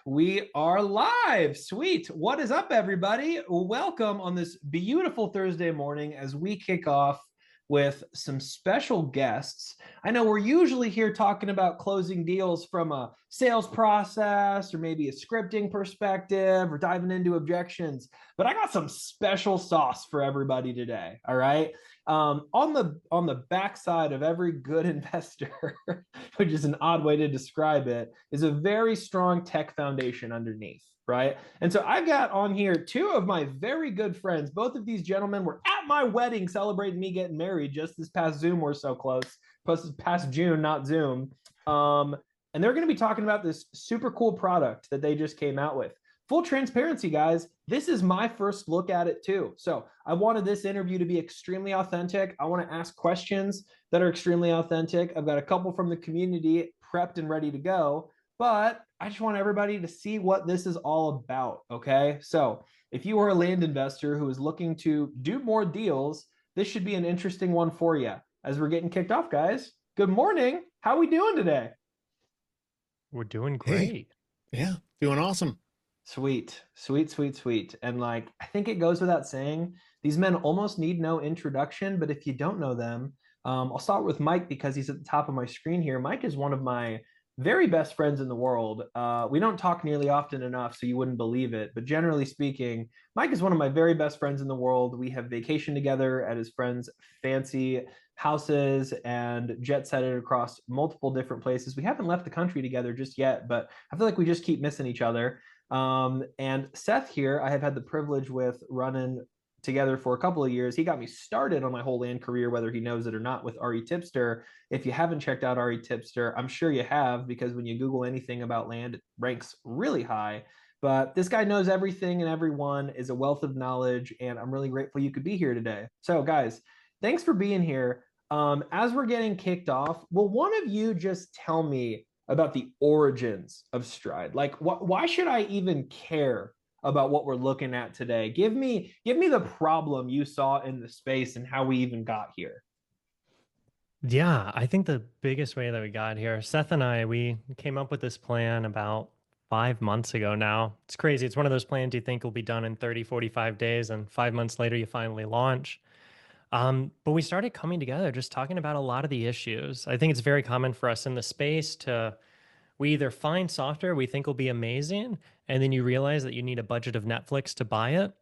We are live. Sweet. What is up, everybody? Welcome on this beautiful Thursday morning as we kick off with some special guests. I know we're usually here talking about closing deals from a sales process or maybe a scripting perspective or diving into objections, but I got some special sauce for everybody today. All right. On the backside of every good investor, which is an odd way to describe it, is a very strong tech foundation underneath, right? And so I've got on here two of my very good friends. Both of these gentlemen were at my wedding celebrating me getting married just this past Zoom. We're so close. Plus, this past June, not Zoom. And they're going to be talking about this super cool product that they just came out with. Full transparency, guys, this is my first look at it too. So I wanted this interview to be extremely authentic. I want to ask questions that are extremely authentic. I've got a couple from the community prepped and ready to go, but I just want everybody to see what this is all about, okay? So if you are a land investor who is looking to do more deals, this should be an interesting one for you. As we're getting kicked off, guys, good morning. How are we doing today? We're doing Hey, great. yeah, doing awesome. Sweet, sweet, sweet, sweet. And like, I think it goes without saying, these men almost need no introduction, but if you don't know them, I'll start with Mike because he's at the top of my screen here. Mike is one of my very best friends in the world. We don't talk nearly often enough, so you wouldn't believe it. But generally speaking, Mike is one of my very best friends in the world. We have vacation together at his friends' fancy houses and jet setted across multiple different places. We haven't left the country together just yet, but I feel like we just keep missing each other. And Seth here, I have had the privilege with running together for a couple of years. He got me started on my whole land career, whether he knows it or not, with RE Tipster. If you haven't checked out RE Tipster, I'm sure you have, because when you Google anything about land, it ranks really high. But this guy knows everything and everyone, is a wealth of knowledge, and I'm really grateful you could be here today. So, guys, thanks for being here. As we're getting kicked off, will one of you just tell me about the origins of Stride? Like, why should I even care about what we're looking at today? Give me the problem you saw in the space and how we even got here. Yeah, I think the biggest way that we got here, Seth and I, we came up with this plan about 5 months ago now. It's crazy. It's one of those plans you think will be done in 30, 45 days, and 5 months later, you finally launch. But we started coming together, just talking about a lot of the issues. I think it's very common for us in the space to we either find software we think will be amazing, and then you realize that you need a budget of Netflix to buy it,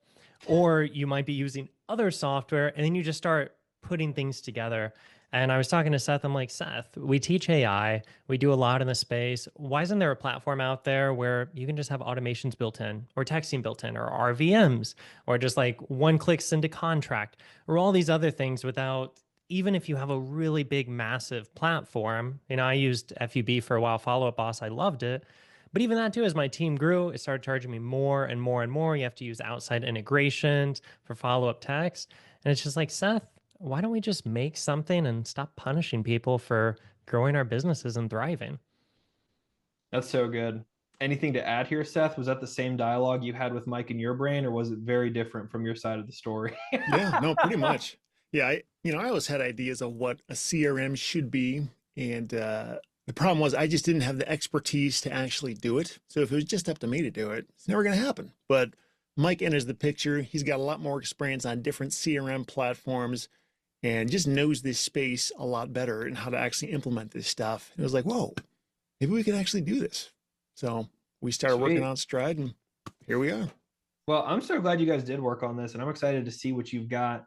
or you might be using other software and then you just start putting things together. And I was talking to Seth. I'm like, Seth, we teach AI, we do a lot in the space. Why isn't there a platform out there where you can just have automations built in, or texting built in, or RVMs, or just like one click send a contract, or all these other things without, even if you have a really big, massive platform? I used FUB for a while, Follow Up Boss. I loved it. But even that too, as my team grew, it started charging me more and more and more. You have to use outside integrations for follow-up text. And it's just like, Seth, why don't we just make something and stop punishing people for growing our businesses and thriving? That's so good. Anything to add here, Seth? Was that the same dialogue you had with Mike in your brain, or was it very different from your side of the story? Yeah, no, pretty much. Yeah, I always had ideas of what a CRM should be, and the problem was I just didn't have the expertise to actually do it. So if it was just up to me to do it, it's never going to happen. But Mike enters the picture. He's got a lot more experience on different CRM platforms and just knows this space a lot better and how to actually implement this stuff. And it was like, whoa, maybe we could actually do this. So we started working Sweet. on Stride, and here we are. Well, I'm so glad you guys did work on this, and I'm excited to see what you've got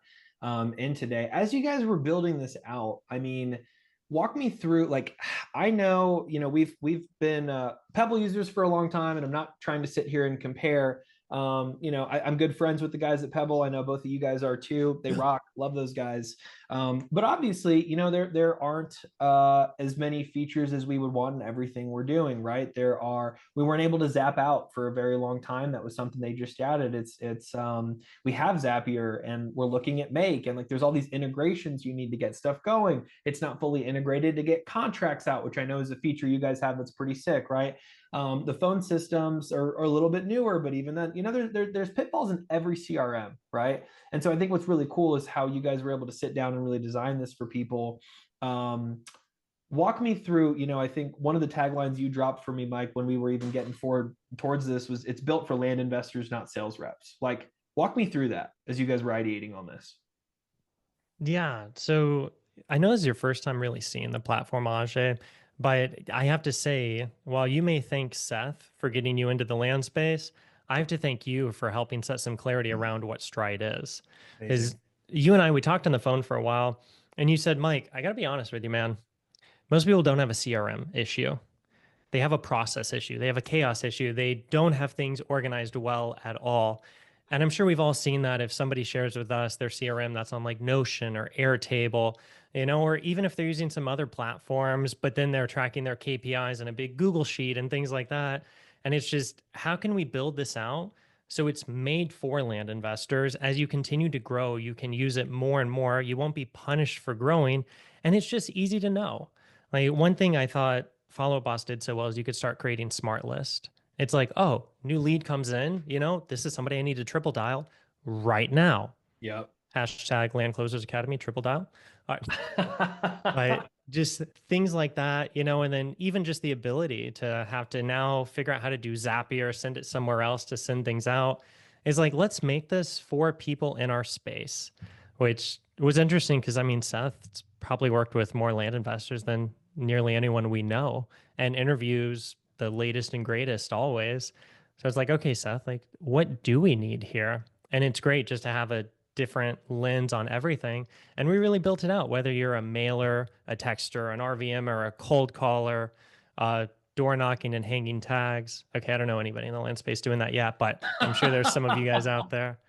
in today. As you guys were building this out, I mean, walk me through. Like, I know, we've been Pebble users for a long time, and I'm not trying to sit here and compare. I'm good friends with the guys at Pebble. I know both of you guys are too. They Yeah. rock. Love those guys. But obviously, there aren't as many features as we would want in everything we're doing, right? We weren't able to zap out for a very long time. That was something they just added. We have Zapier, and we're looking at Make, and like there's all these integrations you need to get stuff going. It's not fully integrated to get contracts out, which I know is a feature you guys have that's pretty sick, right? The phone systems are a little bit newer, but even then, there's pitfalls in every CRM, right? And so I think what's really cool is how you guys were able to sit down and really design this for people. walk me through, I think one of the taglines you dropped for me, Mike, when we were even getting forward towards this was it's built for land investors, not sales reps. Like, walk me through that as you guys were ideating on this. Yeah. So I know this is your first time really seeing the platform, Ajay, but I have to say, while you may thank Seth for getting you into the land space, I have to thank you for helping set some clarity around what Stride is. Because Amazing. you and I, we talked on the phone for a while, and you said, Mike, I got to be honest with you, man. Most people don't have a CRM issue. They have a process issue. They have a chaos issue. They don't have things organized well at all. And I'm sure we've all seen that if somebody shares with us their CRM that's on like Notion or Airtable, or even if they're using some other platforms, but then they're tracking their KPIs in a big Google sheet and things like that. And it's just, how can we build this out so it's made for land investors? As you continue to grow, you can use it more and more. You won't be punished for growing. And it's just easy to know. Like one thing I thought Follow Up Boss did so well is you could start creating smart list. It's like, oh, new lead comes in, this is somebody I need to triple dial right now. Yep. Hashtag Land Closers Academy, triple dial. All right. Yeah. Just things like that, and then even just the ability to have to now figure out how to do Zapier, send it somewhere else to send things out is like, let's make this for people in our space, which was interesting because I mean, Seth's probably worked with more land investors than nearly anyone we know and interviews the latest and greatest always. So it's like, okay, Seth, like, what do we need here? And it's great just to have a different lens on everything. And we really built it out, whether you're a mailer, a texter, an RVM, or a cold caller, door knocking and hanging tags. Okay, I don't know anybody in the land space doing that yet, but I'm sure there's some of you guys out there.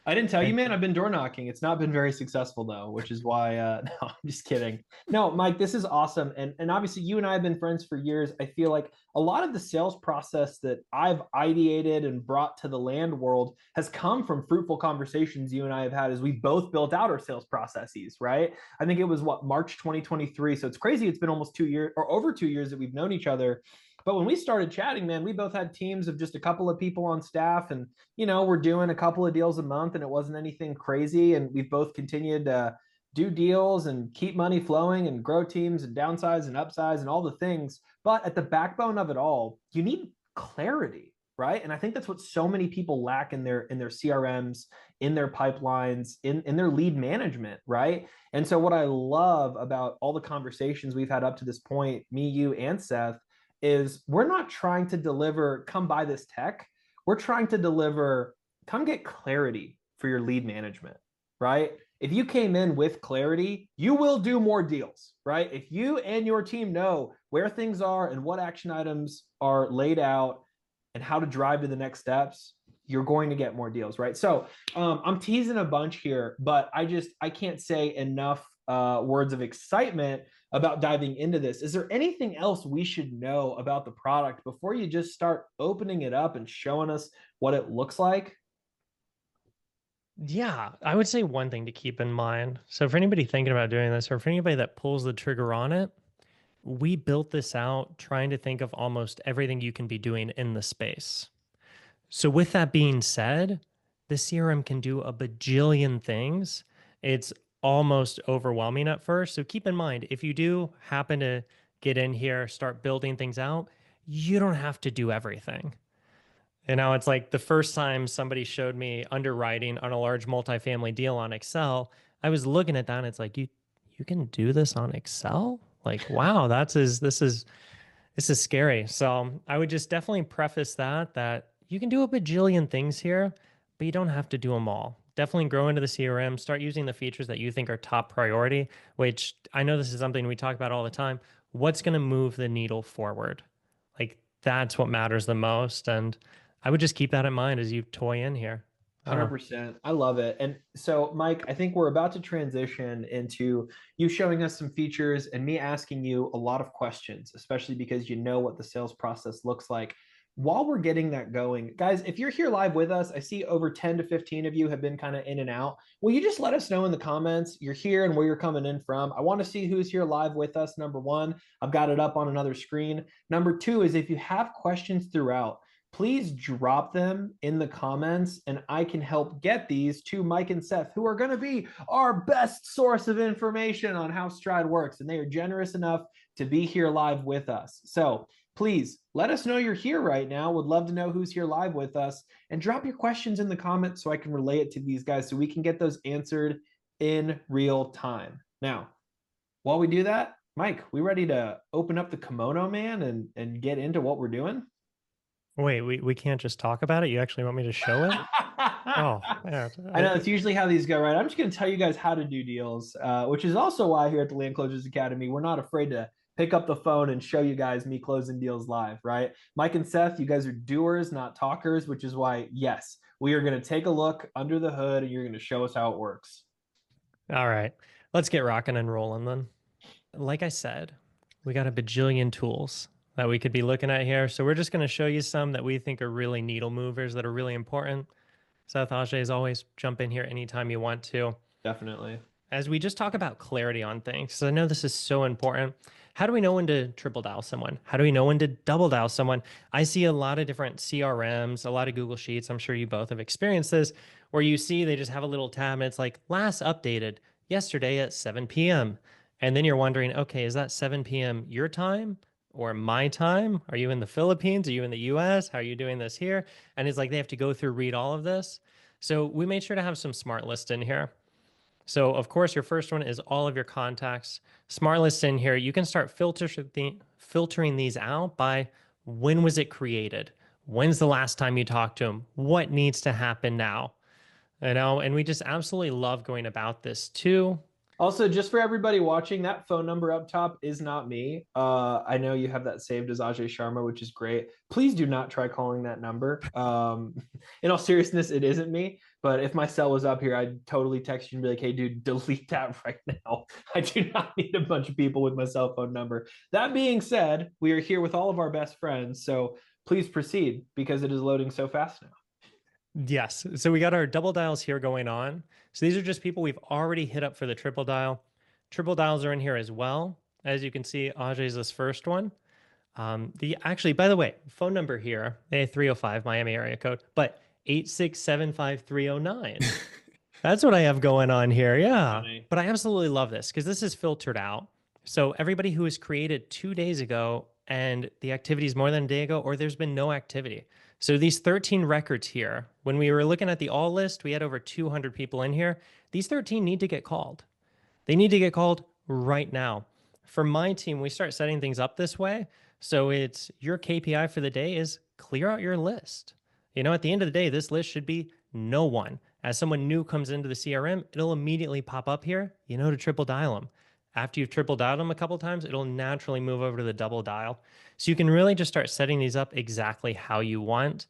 I didn't tell you, man. I've been door knocking. It's not been very successful though, which is why. No, I'm just kidding. No, Mike, this is awesome, and obviously you and I have been friends for years. I feel like a lot of the sales process that I've ideated and brought to the land world has come from fruitful conversations you and I have had as we both built out our sales processes. Right? I think it was March 2023. So it's crazy. It's been almost 2 years or over 2 years that we've known each other. But when we started chatting, man, we both had teams of just a couple of people on staff, and we're doing a couple of deals a month, and it wasn't anything crazy. And we've both continued to do deals and keep money flowing and grow teams and downsize and upsize and all the things. But at the backbone of it all, you need clarity, right? And I think that's what so many people lack in their CRMs, in their pipelines, in their lead management, right? And so what I love about all the conversations we've had up to this point, me, you, and Seth, is we're not trying to deliver, come buy this tech. We're trying to deliver, come get clarity for your lead management, right? If you came in with clarity, you will do more deals, right? If you and your team know where things are and what action items are laid out and how to drive to the next steps, you're going to get more deals, right? So I'm teasing a bunch here, but I can't say enough words of excitement about diving into this. Is there anything else we should know about the product before you just start opening it up and showing us what it looks like? Yeah, I would say one thing to keep in mind. So, for anybody thinking about doing this, or for anybody that pulls the trigger on it, we built this out trying to think of almost everything you can be doing in the space. So, with that being said, the CRM can do a bajillion things. It's almost overwhelming at first. So, keep in mind, if you do happen to get in here, start building things out, you don't have to do everything. It's like the first time somebody showed me underwriting on a large multifamily deal on Excel, I was looking at that and it's like, you can do this on Excel? Like, wow, this is scary. So I would just definitely preface that you can do a bajillion things here, but you don't have to do them all. Definitely grow into the CRM, start using the features that you think are top priority, which I know this is something we talk about all the time. What's going to move the needle forward? Like that's what matters the most. And I would just keep that in mind as you toy in here. 100%. I love it. And so, Mike, I think we're about to transition into you showing us some features and me asking you a lot of questions, especially because you know what the sales process looks like. While we're getting that going, guys, if you're here live with us, I see over 10 to 15 of you have been kind of in and out. Will you just let us know in the comments you're here and where you're coming in from? I want to see who's here live with us. Number one, I've got it up on another screen. Number two is if you have questions throughout, please drop them in the comments and I can help get these to Mike and Seth, who are going to be our best source of information on how Stride works. And they are generous enough to be here live with us. So please let us know you're here right now. Would love to know who's here live with us, and drop your questions in the comments so I can relay it to these guys so we can get those answered in real time. Now, while we do that, Mike, we ready to open up the kimono, man, and get into what we're doing? Wait, we can't just talk about it? You actually want me to show it? Oh, yeah. I know that's usually how these go, right? I'm just going to tell you guys how to do deals, which is also why here at the Land Closers Academy, we're not afraid to pick up the phone and show you guys me closing deals live, right? Mike and Seth, you guys are doers, not talkers, which is why, yes, we are going to take a look under the hood and you're going to show us how it works. All right, let's get rocking and rolling then. Like I said, we got a bajillion tools that we could be looking at here. So we're just going to show you some that we think are really needle movers that are really important. Seth, Ajay, as always, jump in here anytime you want to. Definitely. As we just talk about clarity on things, because I know this is so important. How do we know when to triple dial someone? How do we know when to double dial someone? I see a lot of different CRMs, a lot of Google Sheets. I'm sure you both have experienced this, where you see they just have a little tab and it's like last updated yesterday at 7 p.m. And then you're wondering, okay, is that 7 p.m. your time or my time? Are you in the Philippines? Are you in the US? How are you doing this here? And it's like they have to go through, read all of this. So we made sure to have some smart lists in here. So of course, your first one is all of your contacts. Smart lists in here, you can start filtering these out by when was it created? When's the last time you talked to them? What needs to happen now? You know, and we just absolutely love going about this too. Also, just for everybody watching, that phone number up top is not me. I know you have that saved as Ajay Sharma, which is great. Please do not try calling that number. In all seriousness, it isn't me. But if my cell was up here, I'd totally text you and be like, hey, dude, delete that right now. I do not need a bunch of people with my cell phone number. That being said, we are here with all of our best friends. So please proceed because it is loading so fast now. Yes. So we got our double dials here going on. So these are just people we've already hit up for the triple dial. Triple dials are in here as well. As you can see, Ajay's this first one. Actually, by the way, phone number here, 305 Miami area code, but 8675309. That's what I have going on here. Yeah. Funny. But I absolutely love this because this is filtered out. So everybody who was created 2 days ago and the activity is more than a day ago, or there's been no activity. So these 13 records here, when we were looking at the all list, we had over 200 people in here. These 13 need to get called. They need to get called right now. For my team, we start setting things up this way. So it's your KPI for the day is clear out your list. You know, at the end of the day, this list should be no one. As someone new comes into the CRM, it'll immediately pop up here, you know, to triple dial them. After you've triple dialed them a couple times, it'll naturally move over to the double dial. So you can really just start setting these up exactly how you want.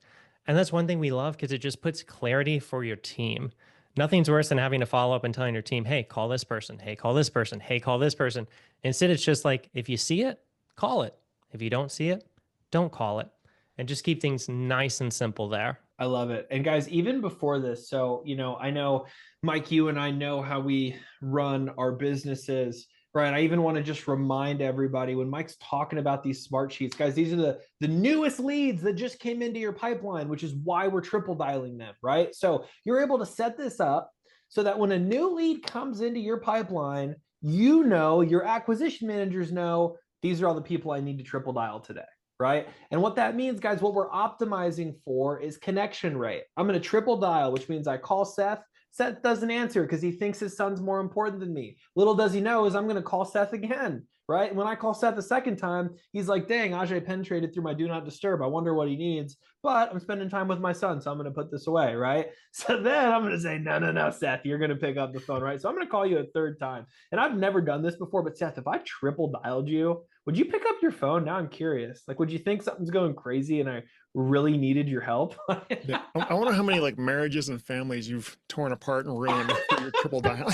And that's one thing we love because it just puts clarity for your team. Nothing's worse than having to follow up and telling your team, hey, call this person. Hey, call this person. Hey, call this person. Instead, it's just like, if you see it, call it. If you don't see it, don't call it. And just keep things nice and simple there. I love it. And guys, even before this, so, you know, I know, Mike, you and I know how we run our businesses, right? I even want to just remind everybody when Mike's talking about these smart sheets, guys, these are the newest leads that just came into your pipeline, which is why we're triple dialing them, right? So you're able to set this up so that when a new lead comes into your pipeline, you know, your acquisition managers know, these are all the people I need to triple dial today. Right? And what that means, guys, what we're optimizing for is connection rate. I'm going to triple dial, which means I call Seth. Seth doesn't answer because he thinks his son's more important than me. Little does he know is I'm going to call Seth again, right? And when I call Seth the second time, he's like, dang, Ajay penetrated through my do not disturb. I wonder what he needs, but I'm spending time with my son, so I'm going to put this away, right? So then I'm going to say, no, Seth, you're going to pick up the phone, right? So I'm going to call you a third time. And I've never done this before, but Seth, if I triple dialed you, would you pick up your phone? Now I'm curious. Like, would you think something's going crazy and I really needed your help? Yeah. I wonder how many like marriages and families you've torn apart and ruined for your triple dial.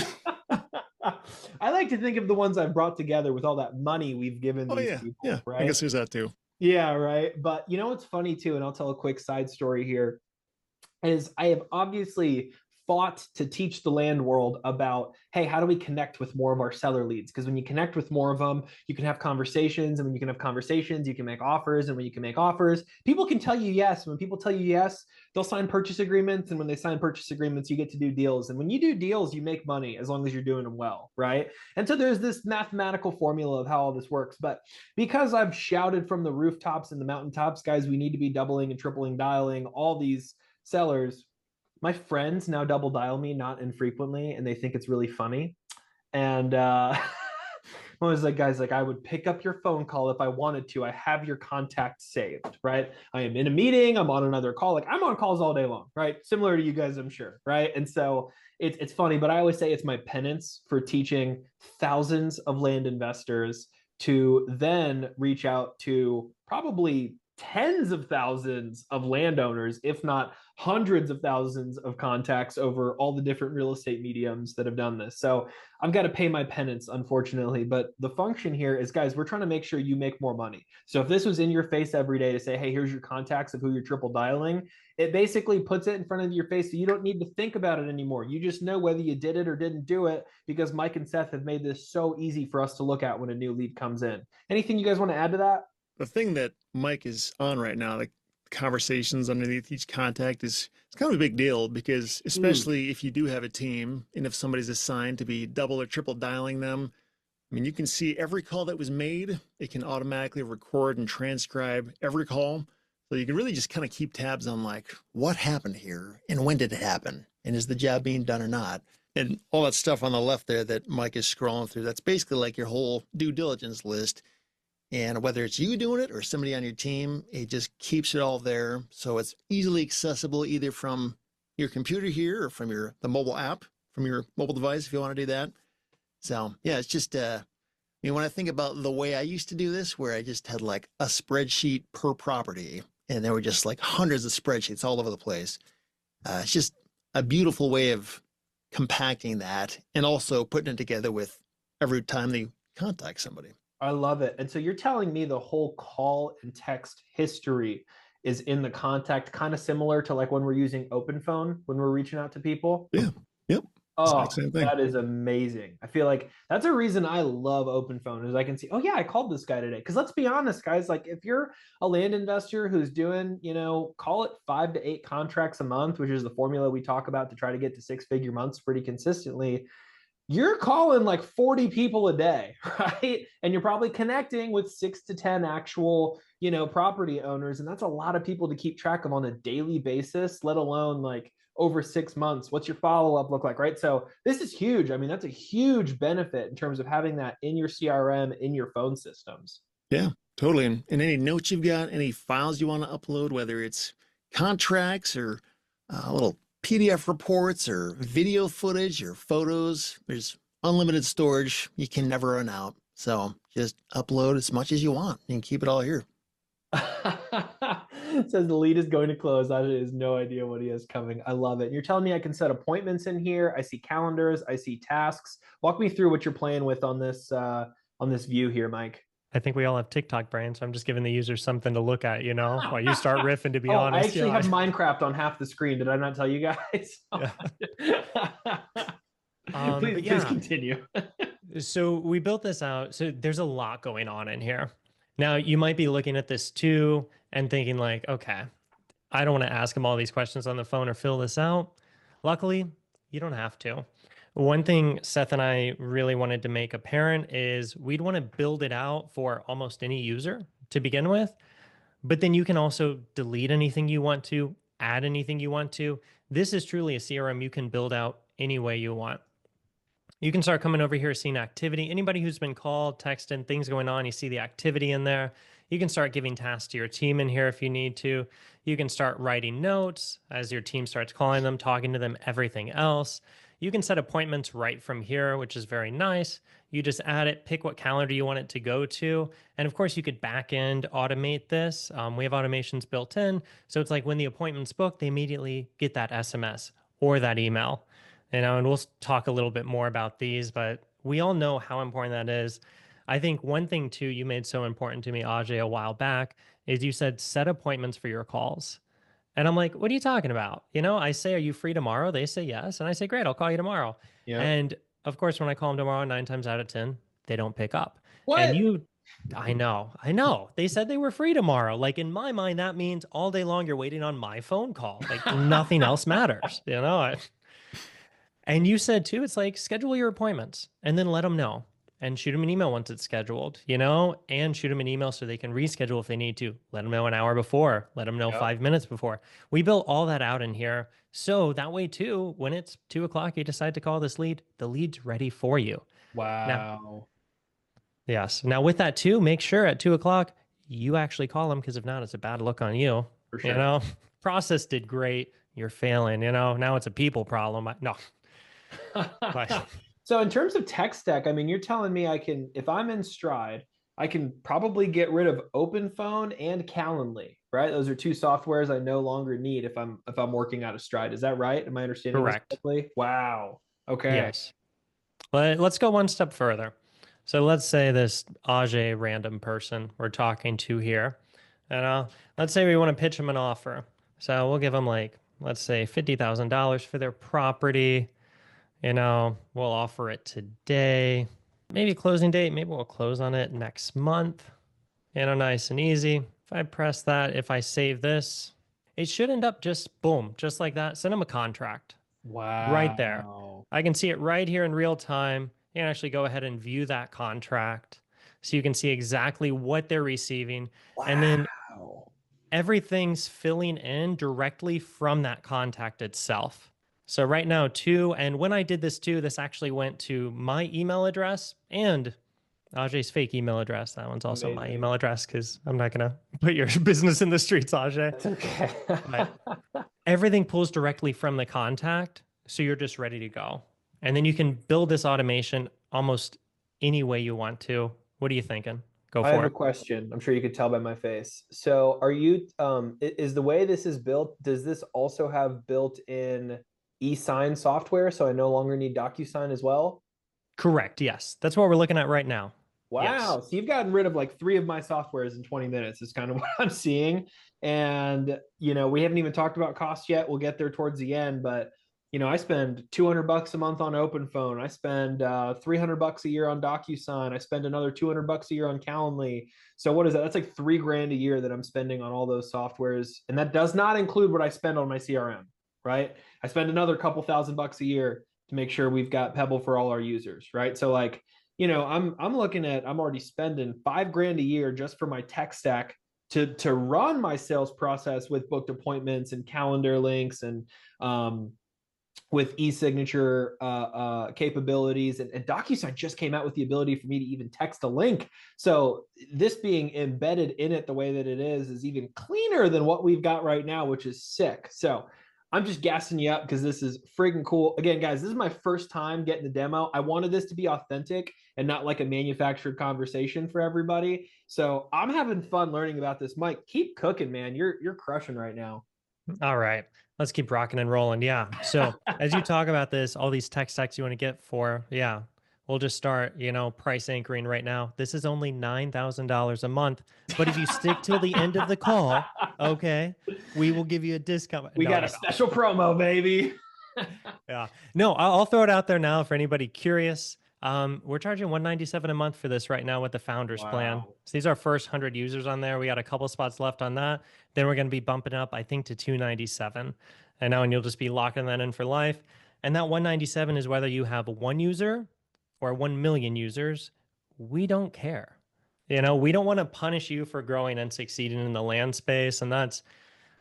I like to think of the ones I've brought together with all that money we've given these people. Yeah, right? I guess there's that too. Yeah, right. But you know what's funny too, and I'll tell a quick side story here, is I have obviously fought to teach the land world about, hey, how do we connect with more of our seller leads? Because when you connect with more of them, you can have conversations. And when you can have conversations, you can make offers. And when you can make offers, people can tell you yes. When people tell you yes, they'll sign purchase agreements. And when they sign purchase agreements, you get to do deals. And when you do deals, you make money as long as you're doing them well, right? And so there's this mathematical formula of how all this works. But because I've shouted from the rooftops and the mountaintops, guys, we need to be doubling and tripling dialing all these sellers. My friends now double dial me, not infrequently, and they think it's really funny. And I was like, guys, like I would pick up your phone call if I wanted to. I have your contact saved, right? I am in a meeting. I'm on another call. Like I'm on calls all day long, right? Similar to you guys, I'm sure, right? And so it's funny, but I always say it's my penance for teaching thousands of land investors to then reach out to probably tens of thousands of landowners, if not hundreds of thousands of contacts over all the different real estate mediums that have done this. So I've got to pay my penance, unfortunately. But the function here is, guys, we're trying to make sure you make more money. So if this was in your face every day to say, hey, here's your contacts of who you're triple dialing, it basically puts it in front of your face so you don't need to think about it anymore. You just know whether you did it or didn't do it because Mike and Seth have made this so easy for us to look at when a new lead comes in. Anything you guys want to add to that? The thing that Mike is on right now, like conversations underneath each contact, is it's kind of a big deal because especially if you do have a team and if somebody's assigned to be double or triple dialing them, I mean, you can see every call that was made. It can automatically record and transcribe every call. So you can really just kind of keep tabs on like what happened here and when did it happen and is the job being done or not. And all that stuff on the left there that Mike is scrolling through, that's basically like your whole due diligence list. And whether it's you doing it or somebody on your team, it just keeps it all there. So it's easily accessible either from your computer here or from the mobile app, from your mobile device, if you want to do that. So yeah, it's just, when I think about the way I used to do this, where I just had like a spreadsheet per property and there were just like hundreds of spreadsheets all over the place. It's just a beautiful way of compacting that and also putting it together with every time they contact somebody. I love it. And so you're telling me the whole call and text history is in the contact, kind of similar to like when we're using OpenPhone, when we're reaching out to people? Yeah. Yep. Oh, Same thing. that is amazing. I feel like that's a reason I love OpenPhone is I can see, oh yeah, I called this guy today. Because let's be honest, guys, like if you're a land investor who's doing, call it 5 to 8 contracts a month, which is the formula we talk about to try to get to 6-figure months pretty consistently, you're calling like 40 people a day, right? And you're probably connecting with 6 to 10 actual, property owners. And that's a lot of people to keep track of on a daily basis, let alone like over 6 months. What's your follow-up look like, right? So this is huge. I mean, that's a huge benefit in terms of having that in your CRM, in your phone systems. Yeah, totally. And any notes you've got, any files you want to upload, whether it's contracts or little PDF reports or video footage or photos, there's unlimited storage. You can never run out. So just upload as much as you want and keep it all here. It says the lead is going to close. Ajay has no idea what he has coming. I love it. You're telling me I can set appointments in here. I see calendars. I see tasks. Walk me through what you're playing with on this view here, Mike. I think we all have TikTok brains, so I'm just giving the users something to look at, while you start riffing, to be honest. I actually have Minecraft on half the screen. Did I not tell you guys? Please continue. So we built this out. So there's a lot going on in here. Now, you might be looking at this too and thinking like, okay, I don't want to ask them all these questions on the phone or fill this out. Luckily, you don't have to. One thing Seth and I really wanted to make apparent is we'd want to build it out for almost any user to begin with, but then you can also delete anything you want to, add anything you want to. This is truly a CRM you can build out any way you want. You can start coming over here, seeing activity. Anybody who's been called, texted, things going on, you see the activity in there. You can start giving tasks to your team in here if you need to. You can start writing notes as your team starts calling them, talking to them, everything else. You can set appointments right from here, which is very nice. You just add it, pick what calendar you want it to go to. And of course, you could back end automate this. We have automations built in. So it's like when the appointment's booked, they immediately get that SMS or that email. And we'll talk a little bit more about these, but we all know how important that is. I think one thing too you made so important to me, Ajay, a while back, is you said set appointments for your calls. And I'm like, what are you talking about? I say, are you free tomorrow? They say yes. And I say, great, I'll call you tomorrow. Yeah. And of course, when I call them tomorrow, 9 times out of 10, they don't pick up. And What? I know. They said they were free tomorrow. Like in my mind, that means all day long you're waiting on my phone call. Like nothing else matters, And you said too, it's like schedule your appointments and then let them know and shoot them an email once it's scheduled, and shoot them an email so they can reschedule if they need to. Let them know an hour before, let them know Yep. 5 minutes before. We built all that out in here. So that way too, when it's 2 o'clock, you decide to call this lead, the lead's ready for you. Now, Wow. yes. Now with that too, make sure at 2 o'clock, you actually call them because if not, it's a bad look on you. For sure. Process did great. You're failing, now it's a people problem. No. But So in terms of tech stack, I mean, you're telling me if I'm in Stride, I can probably get rid of OpenPhone and Calendly, right? Those are two softwares I no longer need if I'm working out of Stride. Is that right? Am I understanding this correct. correctly? Wow. Okay. Yes. But let's go one step further. So let's say this Ajay random person we're talking to here, let's say we want to pitch him an offer. So we'll give him let's say $50,000 for their property. We'll offer it today. Maybe closing date, maybe we'll close on it next month. Nice and easy. If I press that, if I save this, it should end up just boom, just like that. Send him a contract. Right there. Wow. I can see it right here in real time. You can actually go ahead and view that contract so you can see exactly what they're receiving. Wow. And then everything's filling in directly from that contact itself. So right now too, and when I did this too, this actually went to my email address and Ajay's fake email address. That one's also my Amazing. email address because I'm not going to put your business in the streets, Ajay. That's okay. But everything pulls directly from the contact. So you're just ready to go. And then you can build this automation almost any way you want to. What are you thinking? Go I have for a it. question. I'm sure you could tell by my face. So is the way this is built, does this also have built-in e-sign software? So I no longer need DocuSign as well? Correct. Yes. That's what we're looking at right now. Wow. Yes. So you've gotten rid of like 3 of my softwares in 20 minutes is kind of what I'm seeing. And, we haven't even talked about cost yet. We'll get there towards the end, but I spend $200 a month on OpenPhone. I spend $300 a year on DocuSign. I spend another $200 a year on Calendly. So what is that? That's like $3,000 a year that I'm spending on all those softwares, and that does not include what I spend on my CRM. Right? I spend another couple $1,000 a year to make sure we've got Pebble for all our users. Right? So I'm looking at I'm already spending $5,000 a year just for my tech stack to run my sales process with booked appointments and calendar links and with e-signature capabilities, and DocuSign just came out with the ability for me to even text a link. So this being embedded in it the way that it is even cleaner than what we've got right now, which is sick. So I'm just gassing you up because this is freaking cool. Again, guys, this is my first time getting the demo. I wanted this to be authentic and not like a manufactured conversation for everybody. So I'm having fun learning about this. Mike, keep cooking, man. You're crushing right now. All right. Let's keep rocking and rolling. Yeah. So as you talk about this, all these tech stacks you want to get for, we'll just start, price anchoring right now. This is only $9,000 a month. But if you stick till the end of the call, okay, we will give you a discount. We got a special promo, baby. Yeah. No, I'll throw it out there now for anybody curious. We're charging $197 a month for this right now with the founders plan. So these are our first 100 users on there. We got a couple spots left on that. Then we're going to be bumping up, I think, to $297. And you'll just be locking that in for life. And that $197 is whether you have 1 user or 1 million users. We don't care. We don't want to punish you for growing and succeeding in the land space. And that's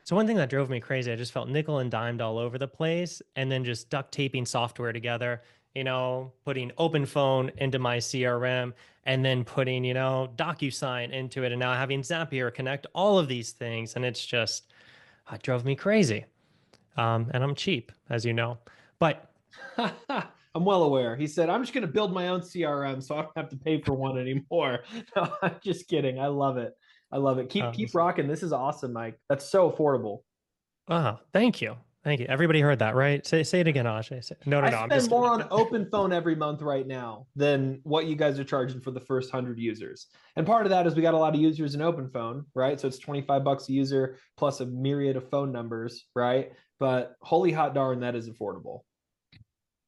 so one thing that drove me crazy. I just felt nickel and dimed all over the place, and then just duct taping software together. Putting OpenPhone into my CRM and then putting, DocuSign into it and now having Zapier connect all of these things. And it's just, it drove me crazy. And I'm cheap, as you know, but I'm well aware. He said, I'm just going to build my own CRM so I don't have to pay for one anymore. No, I'm just kidding. I love it. I love it. Keep rocking. This is awesome, Mike. That's so affordable. thank you. Thank you. Everybody heard that, right? Say it again, Ajay. No, I I'm spend just more kidding. on OpenPhone every month right now than what you guys are charging for the first 100 users. And part of that is we got a lot of users in OpenPhone, right? So it's 25 bucks a user plus a myriad of phone numbers, right? But holy hot darn, that is affordable.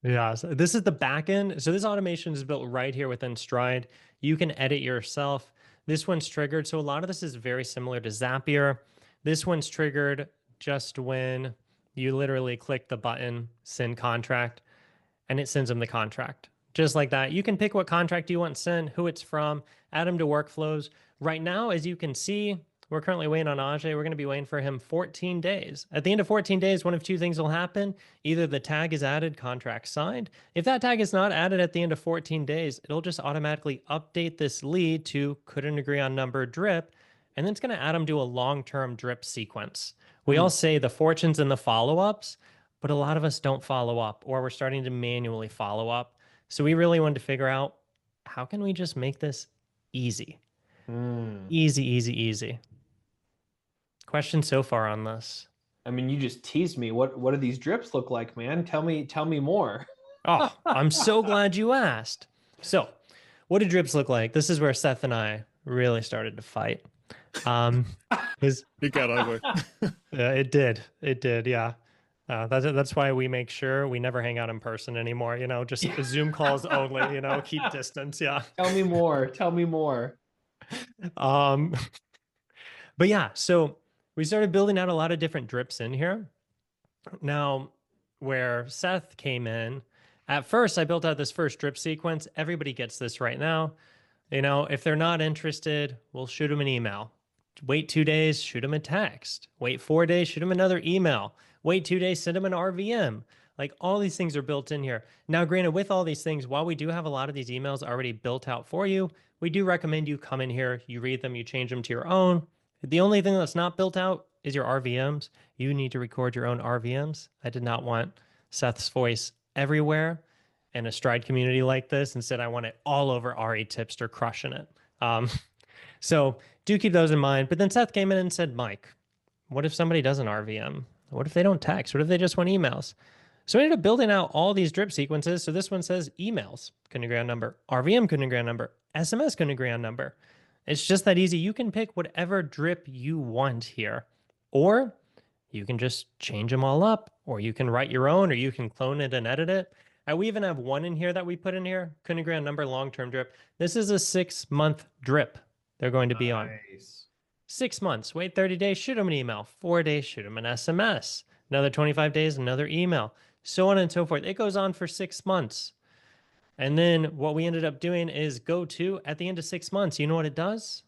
Yeah, so this is the back end. So this automation is built right here within Stride. You can edit yourself. This one's triggered. So a lot of this is very similar to Zapier. This one's triggered just when you literally click the button, send contract, and it sends them the contract. Just like that. You can pick what contract you want sent, who it's from, add them to workflows. Right now, as you can see, we're currently waiting on Ajay. We're going to be waiting for him 14 days. At the end of 14 days, one of two things will happen. Either the tag is added, contract signed. If that tag is not added at the end of 14 days, it'll just automatically update this lead to couldn't agree on number drip, and then it's going to add them to a long-term drip sequence. We all say the fortunes and the follow-ups, but a lot of us don't follow up, or we're starting to manually follow up. So we really wanted to figure out, how can we just make this easy? Easy, easy, easy. Question so far on this? I mean, you just teased me. What do these drips look like, man? Tell me more. Oh, I'm so glad you asked. So, what do drips look like? This is where Seth and I really started to fight. It got ugly. it did, yeah. That's why we make sure we never hang out in person anymore. Just Zoom calls only. Keep distance. Yeah. Tell me more. Tell me more. But yeah, so we started building out a lot of different drips in here. Now, where Seth came in, at first I built out this first drip sequence. Everybody gets this right now. If they're not interested, we'll shoot them an email. Wait 2 days, shoot them a text. Wait 4 days, shoot them another email. Wait 2 days, send them an RVM. Like, all these things are built in here. Now, granted, with all these things, while we do have a lot of these emails already built out for you, we do recommend you come in here, you read them, you change them to your own. The only thing that's not built out is your RVMs. You need to record your own RVMs. I did not want Seth's voice everywhere in a Stride community like this. Instead, I want it all over RE Tipster crushing it. So do keep those in mind. But then Seth came in and said, Mike, what if somebody does an RVM? What if they don't text? What if they just want emails? So we ended up building out all these drip sequences. So this one says emails, couldn't agree on number. RVM couldn't agree on number. SMS couldn't agree on number. It's just that easy. You can pick whatever drip you want here, or you can just change them all up, or you can write your own, or you can clone it and edit it. We even have one in here that we put in here. Couldn't agree on number, long-term drip. This is a 6-month drip they're going to be on. 6 months. Wait 30 days, shoot them an email. 4 days, shoot them an SMS. Another 25 days, another email. So on and so forth. It goes on for 6 months. And then what we ended up doing is go to, at the end of 6 months, you know what it does?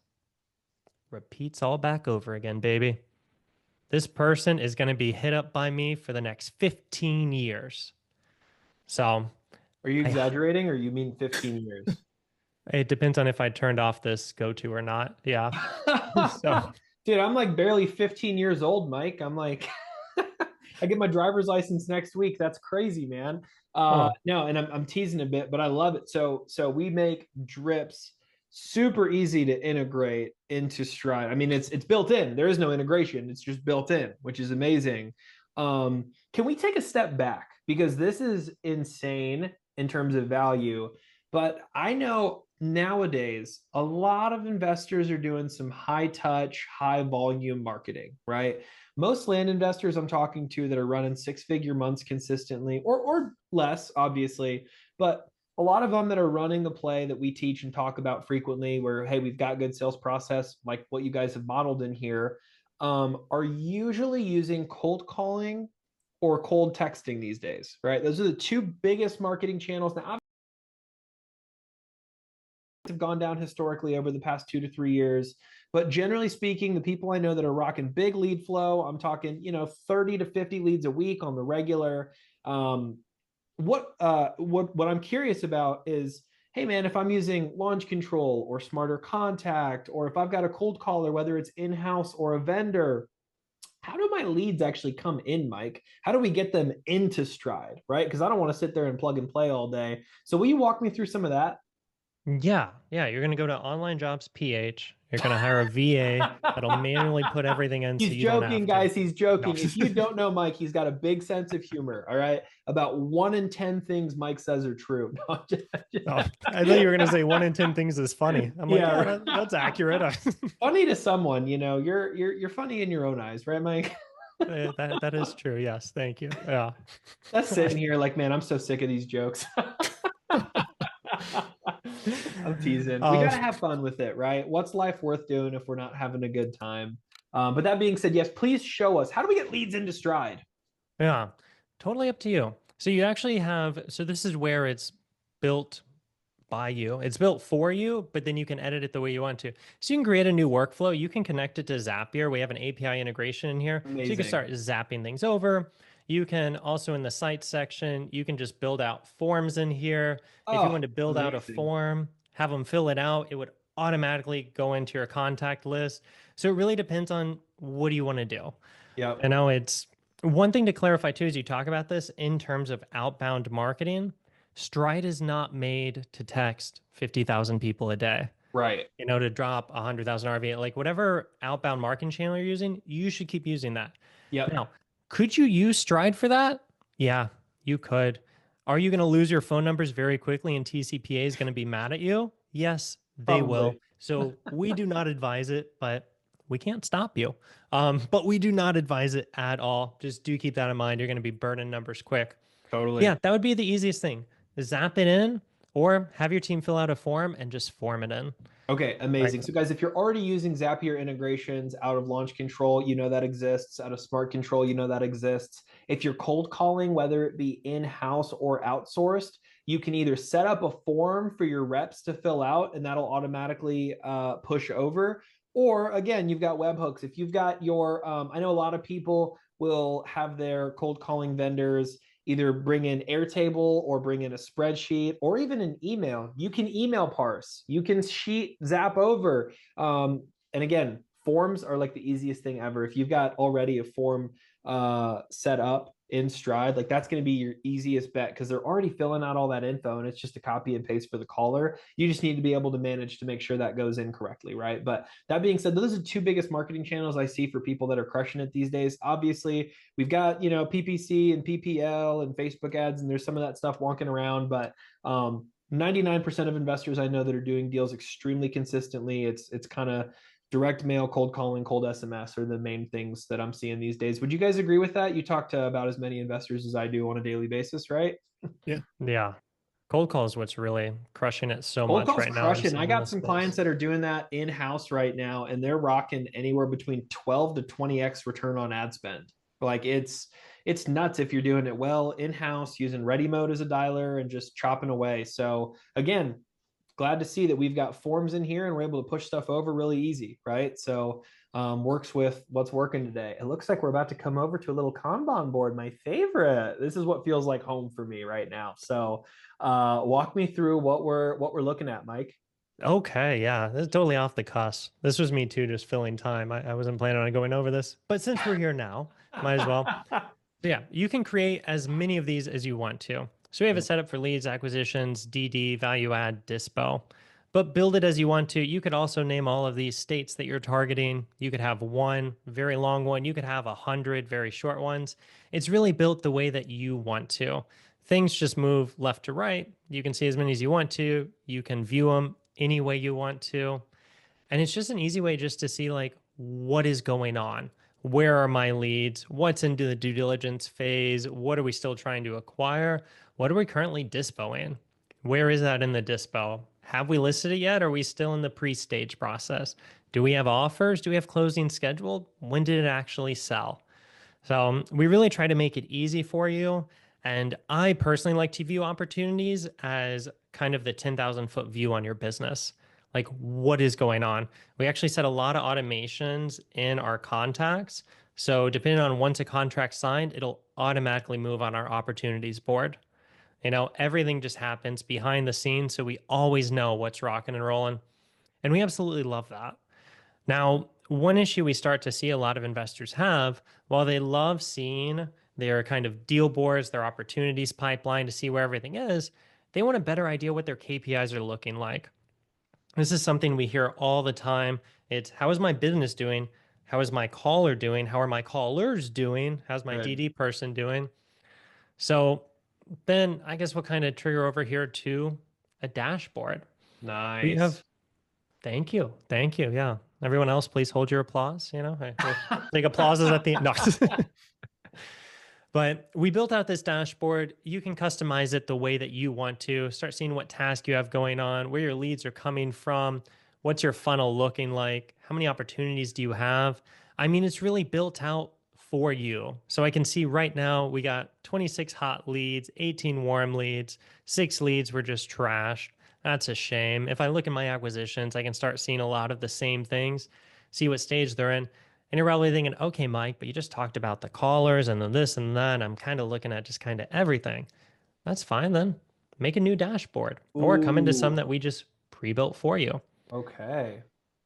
Repeats all back over again, baby. This person is going to be hit up by me for the next 15 years. So, are you exaggerating, or you mean 15 years? It depends on if I turned off this go-to or not. Yeah. So, dude, I'm like barely 15 years old, Mike. I'm like, I get my driver's license next week. That's crazy, man. No, and I'm teasing a bit, but I love it. So we make drips super easy to integrate into Stride. I mean, it's built in. There is no integration. It's just built in, which is amazing. Can we take a step back? Because this is insane in terms of value. But I know nowadays a lot of investors are doing some high touch, high volume marketing, right? Most land investors I'm talking to that are running 6-figure months consistently, or less, obviously, but a lot of them that are running the play that we teach and talk about frequently, where, hey, we've got good sales process, like what you guys have modeled in here, are usually using cold calling or cold texting these days, right? Those are the two biggest marketing channels. Now, have gone down historically over the past 2 to 3 years. But generally speaking, the people I know that are rocking big lead flow, I'm talking, 30 to 50 leads a week on the regular. What I'm curious about is, hey man, if I'm using launch control or smarter contact, or if I've got a cold caller, whether it's in-house or a vendor, how do my leads actually come in, Mike? How do we get them into Stride, right? Because I don't want to sit there and plug and play all day. So will you walk me through some of that? Yeah, yeah. You're going to go to Online Jobs PH. You're going to hire a VA that'll manually put everything in so He's you don't joking, have to. guys. He's No. joking. If you don't know Mike, he's got a big sense of humor. All right. About 1 in 10 things Mike says are true. No, Oh, I thought you were going to say 1 in 10 things is funny. I'm like, yeah, yeah, right. that's accurate. Funny to someone, you're funny in your own eyes, right, Mike? That is true. Yes. Thank you. Yeah. That's sitting here like, man, I'm so sick of these jokes. I'm teasing. We got Um, to have fun with it, right? What's life worth doing if we're not having a good time? But that being said, yes, please show us. How do we get leads into Stride? yeah, totally up to you. So you actually have, so this is where it's built by you. It's built for you, but then you can edit it the way you want to. So you can create a new workflow. You can connect it to Zapier. We have an API integration in here. So you can Amazing. start zapping things over. You can also in the site section, you can just build out forms in here. If you want Oh, to build out a amazing. form, have them fill it out, it would automatically go into your contact list. So it really depends on what do you want to do. Yep. I know it's one thing to clarify too, as you talk about this in terms of outbound marketing, Stride is not made to text 50,000 people a day, Right. to drop 100,000 RV, like whatever outbound marketing channel you're using, you should keep using that. Yep. Now, could you use Stride for that? Yeah, you could. Are you going to lose your phone numbers very quickly and TCPA is going to be mad at you? Yes, they will. Probably. So we do not advise it, but we can't stop you. But we do not advise it at all. Just do keep that in mind. You're going to be burning numbers quick. Totally. Yeah, that would be the easiest thing. Zap it in or have your team fill out a form and just form it in. Okay, Right. amazing. So, guys, if you're already using Zapier integrations out of Launch Control, you know that exists. Out of Smart Control, you know that exists. If you're cold calling, whether it be in-house or outsourced, you can either set up a form for your reps to fill out, and that'll automatically push over. Or again, you've got webhooks. If you've got I know a lot of people will have their cold calling vendors either bring in Airtable or bring in a spreadsheet or even an email. You can email parse, you can sheet zap over. And again, forms are like the easiest thing ever. If you've got already a form set up in Stride, like that's going to be your easiest bet because they're already filling out all that info and it's just a copy and paste for the caller. You just need to be able to manage to make sure that goes in correctly, right? But that being said, those are two biggest marketing channels I see for people that are crushing it these days. Obviously, we've got PPC and PPL and Facebook ads, and there's some of that stuff wonking around, but 99% of investors I know that are doing deals extremely consistently. It's kind of direct mail, cold calling, cold SMS are the main things that I'm seeing these days. Would you guys agree with that? You talk to about as many investors as I do on a daily basis, right? Yeah. Yeah. Cold call is what's really crushing it so Cold much calls right now. I'm crushing. I seeing in got this some space. clients that are doing that in house right now, and they're rocking anywhere between 12 to 20x return on ad spend. Like it's nuts if you're doing it well in house using Ready Mode as a dialer and just chopping away. So again, glad to see that we've got forms in here and we're able to push stuff over really easy, right? So works with what's working today. It looks like we're about to come over to a little Kanban board, my favorite. This is what feels like home for me right now. So walk me through what we're looking at, Mike. Okay, yeah, this is totally off the cusp. This was me too, just filling time. I wasn't planning on going over this, but since we're here now, might as well. So yeah, you can create as many of these as you want to. So we have it set up for leads, acquisitions, DD, value add, dispo, but build it as you want to. You could also name all of these states that you're targeting. You could have one very long one. You could have 100 very short ones. It's really built the way that you want to. Things just move left to right. You can see as many as you want to. You can view them any way you want to. And it's just an easy way just to see like what is going on. Where are my leads? What's into the due diligence phase? What are we still trying to acquire? What are we currently dispoing? Where is that in the dispo? Have we listed it yet? Are we still in the pre-stage process? Do we have offers? Do we have closing scheduled? When did it actually sell? So we really try to make it easy for you. And I personally like to view opportunities as kind of the 10,000 foot view on your business. Like what is going on? We actually set a lot of automations in our contacts. So depending on once a contract signed, it'll automatically move on our opportunities board. Everything just happens behind the scenes. So we always know what's rocking and rolling. And we absolutely love that. Now, one issue we start to see a lot of investors have, while they love seeing their kind of deal boards, their opportunities pipeline to see where everything is, they want a better idea what their KPIs are looking like. This is something we hear all the time. It's how is my business doing? How is my caller doing? How are my callers doing? How's my Good. DD person doing? So then I guess we'll kind of trigger over here to a dashboard. We Nice. have, thank you. Thank you. Yeah. Everyone else, please hold your applause. We'll take applauses at the end. No. But we built out this dashboard. You can customize it the way that you want to. Start seeing what task you have going on, where your leads are coming from, what's your funnel looking like, how many opportunities do you have. I mean, it's really built out for you. So I can see right now we got 26 hot leads, 18 warm leads, 6 leads were just trashed. That's a shame. If I look at my acquisitions, I can start seeing a lot of the same things, see what stage they're in. And you're probably thinking, okay, Mike, but you just talked about the callers and the this and that. I'm kind of looking at just kind of everything. That's fine then. Make a new dashboard or come into some Ooh, that we just pre-built for you. okay.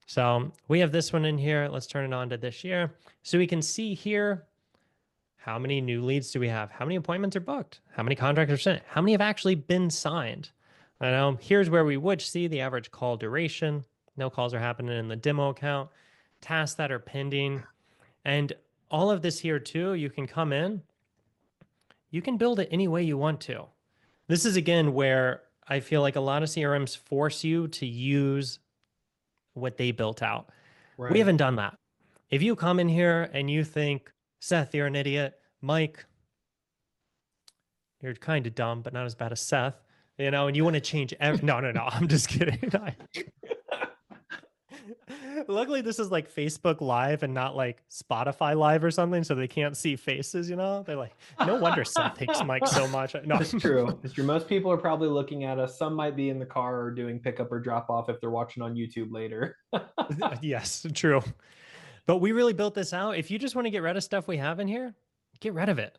So we have this one in here. Let's turn it on to this year. So we can see here, how many new leads do we have? How many appointments are booked? How many contracts are sent? How many have actually been signed? I know here's where we would see the average call duration. No calls are happening in the demo account. Tasks that are pending. And all of this here too, you can come in, you can build it any way you want to. This is again where I feel like a lot of CRMs force you to use what they built out. Right. We haven't done that. If you come in here and you think, Seth, you're an idiot, Mike, you're kind of dumb, but not as bad as Seth, and you want to change no, I'm just kidding. Luckily, this is like Facebook Live and not like Spotify Live or something, so they can't see faces. They're like, no wonder Seth hates Mike so much. No, It's true. It's true. Most people are probably looking at us. Some might be in the car or doing pickup or drop off if they're watching on YouTube later. Yes, true. But we really built this out. If you just want to get rid of stuff we have in here, get rid of it.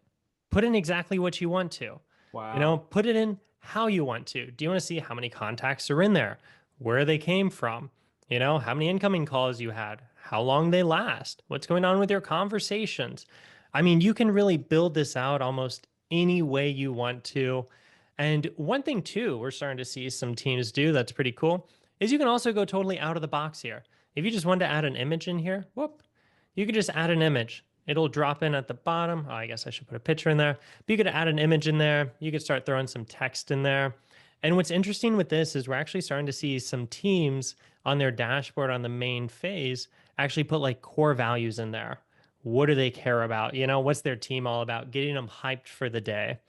Put in exactly what you want to. Wow. Put it in how you want to. Do you want to see how many contacts are in there? Where they came from? How many incoming calls you had? How long they last? What's going on with your conversations? I mean, you can really build this out almost any way you want to. And one thing too, we're starting to see some teams do that's pretty cool, is you can also go totally out of the box here. If you just wanted to add an image in here, you could just add an image. It'll drop in at the bottom. Oh, I guess I should put a picture in there. But you could add an image in there. You could start throwing some text in there. And what's interesting with this is we're actually starting to see some teams on their dashboard on the main phase actually put like core values in there. What do they care about? What's their team all about? Getting them hyped for the day.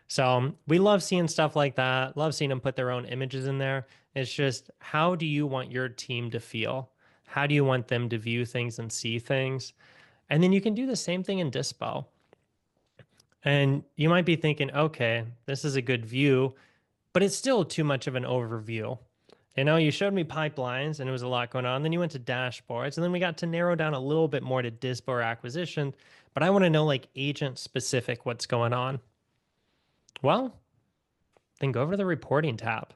So we love seeing stuff like that. Love seeing them put their own images in there. It's just, how do you want your team to feel? How do you want them to view things and see things? And then you can do the same thing in Dispo. And you might be thinking, okay, this is a good view, but it's still too much of an overview. You showed me pipelines and it was a lot going on. Then you went to dashboards and then we got to narrow down a little bit more to Dispo or acquisition. But I want to know like agent specific what's going on. Well, then go over to the reporting tab.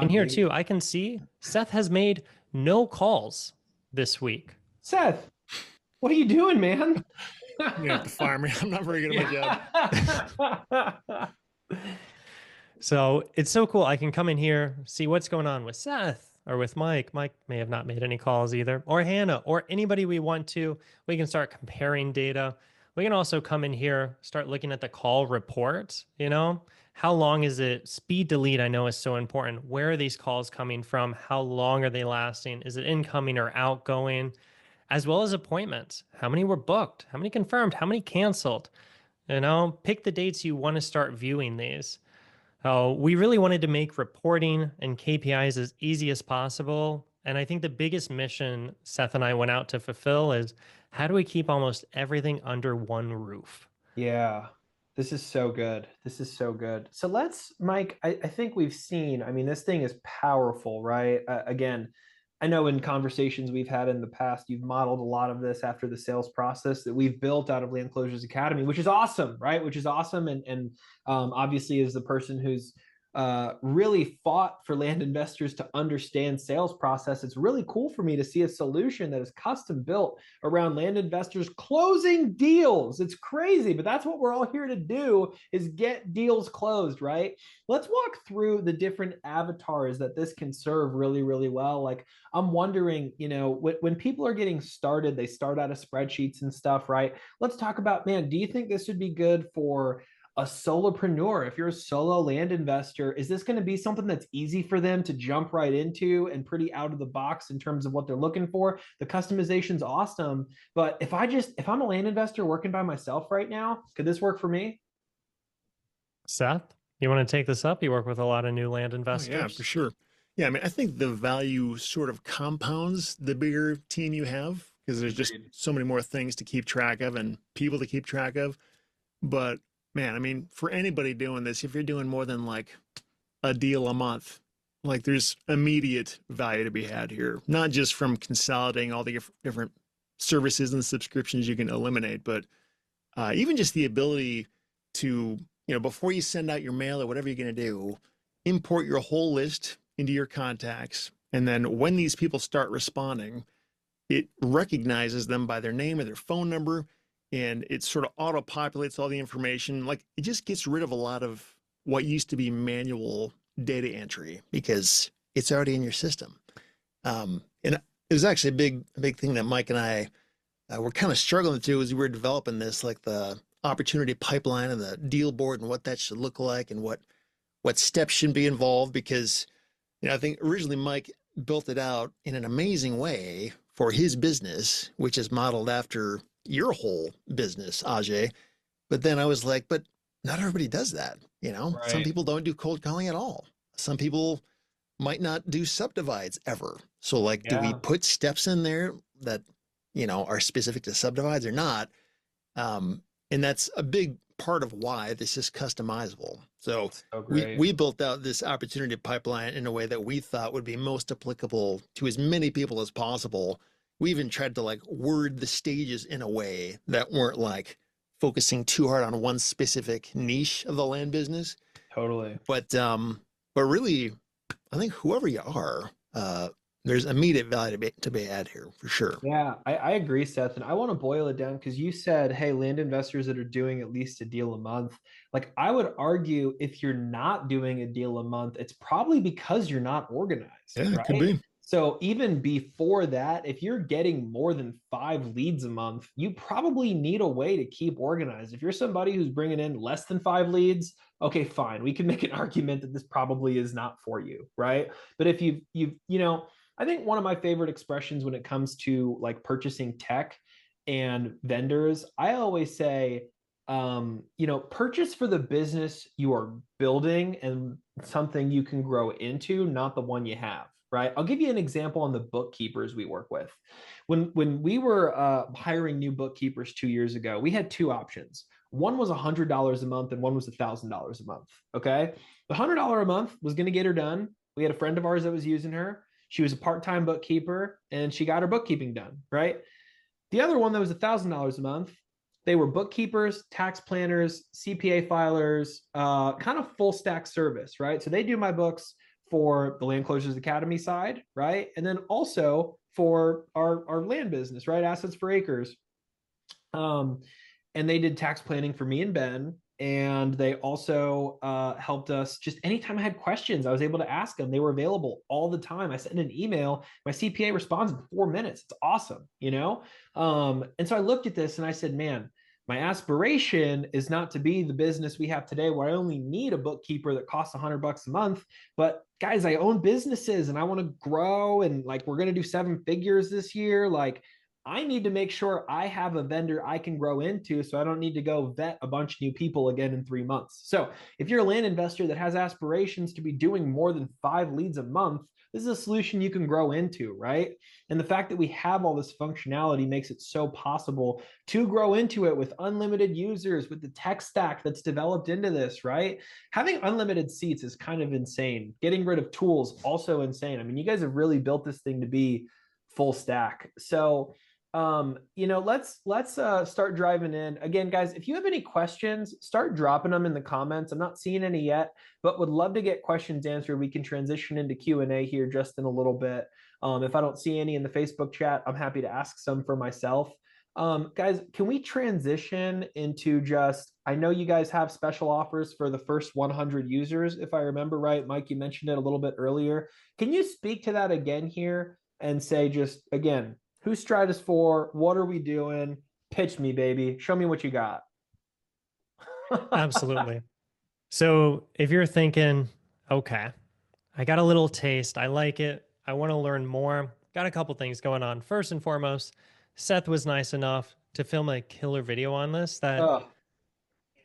In here too, I can see Seth has made no calls this week. Seth, what are you doing, man? You have to fire me. I'm not very good at my job. So it's so cool. I can come in here, see what's going on with Seth or with Mike. Mike may have not made any calls either, or Hannah, or anybody we want to. We can start comparing data. We can also come in here, start looking at the call reports. How long is it? Speed to lead, I know, is so important. Where are these calls coming from? How long are they lasting? Is it incoming or outgoing? As well as appointments. How many were booked? How many confirmed? How many canceled? Pick the dates you want to start viewing these. We really wanted to make reporting and KPIs as easy as possible. And I think the biggest mission Seth and I went out to fulfill is, how do we keep almost everything under one roof? Yeah, this is so good. This is so good. So Mike, I think we've seen, I mean, this thing is powerful, right? Again, I know in conversations we've had in the past, you've modeled a lot of this after the sales process that we've built out of Land Closures Academy, which is awesome, right? Which is awesome. And obviously, as the person who's really fought for land investors to understand sales process. It's really cool for me to see a solution that is custom built around land investors closing deals. It's crazy, but that's what we're all here to do, is get deals closed, right? Let's walk through the different avatars that this can serve really, really well. Like, I'm wondering, when people are getting started, they start out of spreadsheets and stuff, right? Let's talk about, man, do you think this would be good for a solopreneur? If you're a solo land investor, is this going to be something that's easy for them to jump right into and pretty out of the box in terms of what they're looking for? The customization's awesome. But if I'm a land investor working by myself right now, could this work for me? Seth, you want to take this up? You work with a lot of new land Oh, investors. yeah, for sure. Yeah, I mean, I think the value sort of compounds the bigger team you have, because there's just so many more things to keep track of and people to keep track of. But man, I mean, for anybody doing this, if you're doing more than like a deal a month, like there's immediate value to be had here, not just from consolidating all the different services and subscriptions you can eliminate, but even just the ability to, before you send out your mail or whatever you're going to do, import your whole list into your contacts. And then when these people start responding, it recognizes them by their name or their phone number, and it sort of auto populates all the information. Like, it just gets rid of a lot of what used to be manual data entry because it's already in your system. And it was actually a big thing that Mike and I were kind of struggling to as we were developing this, like the opportunity pipeline and the deal board and what that should look like and what steps should be involved. Because, I think originally Mike built it out in an amazing way for his business, which is modeled after your whole business, Ajay. But then I was like, but not everybody does that. Right. Some people don't do cold calling at all. Some people might not do subdivides ever. So like, do we put steps in there that, are specific to subdivides or not? And that's a big part of why this is customizable. So we built out this opportunity pipeline in a way that we thought would be most applicable to as many people as possible. We even tried to like word the stages in a way that weren't like focusing too hard on one specific niche of the land business. Totally. But really, I think whoever you are, there's immediate value to be had here for sure. Yeah, I agree, Seth. And I want to boil it down because you said, hey, land investors that are doing at least a deal a month. Like, I would argue if you're not doing a deal a month, it's probably because you're not organized. Yeah, right? It could be. So even before that, if you're getting more than 5 leads a month, you probably need a way to keep organized. If you're somebody who's bringing in less than 5 leads, okay, fine. We can make an argument that this probably is not for you, right? But if I think one of my favorite expressions when it comes to like purchasing tech and vendors, I always say, purchase for the business you are building and something you can grow into, not the one you have. Right. I'll give you an example on the bookkeepers we work with. When we were hiring new bookkeepers 2 years ago, we had 2 options. One was $100 a month and one was $1,000 a month. Okay. The $100 a month was going to get her done. We had a friend of ours that was using her. She was a part-time bookkeeper and she got her bookkeeping done. Right. The other one that was $1,000 a month, they were bookkeepers, tax planners, CPA filers, kind of full stack service. Right. So they do my books for the Land Closures Academy side, right? And then also for our land business, right? Assets for Acres. And they did tax planning for me and Ben. And they also helped us just anytime I had questions, I was able to ask them. They were available all the time. I sent an email. My CPA responds in 4 minutes. It's awesome, And so I looked at this and I said, man, my aspiration is not to be the business we have today where I only need a bookkeeper that costs $100 a month. But guys, I own businesses and I want to grow. And like, we're going to do 7 figures this year. Like, I need to make sure I have a vendor I can grow into so I don't need to go vet a bunch of new people again in 3 months. So if you're a land investor that has aspirations to be doing more than 5 leads a month, this is a solution you can grow into, right? And the fact that we have all this functionality makes it so possible to grow into it with unlimited users, with the tech stack that's developed into this, right? Having unlimited seats is kind of insane. Getting rid of tools, also insane. I mean, you guys have really built this thing to be full stack. So Let's start driving in. Again, guys, if you have any questions, start dropping them in the comments. I'm not seeing any yet, but would love to get questions answered. We can transition into Q&A here just in a little bit. If I don't see any in the Facebook chat, I'm happy to ask some for myself. Guys, can we transition into I know you guys have special offers for the first 100 users, if I remember right. Mike, you mentioned it a little bit earlier. Can you speak to that again here and say just, again, who Stride is for? What are we doing? Pitch me, baby. Show me what you got. Absolutely. So if you're thinking, okay, I got a little taste, I like it, I want to learn more, got a couple things going on. First and foremost, Seth was nice enough to film a killer video on this that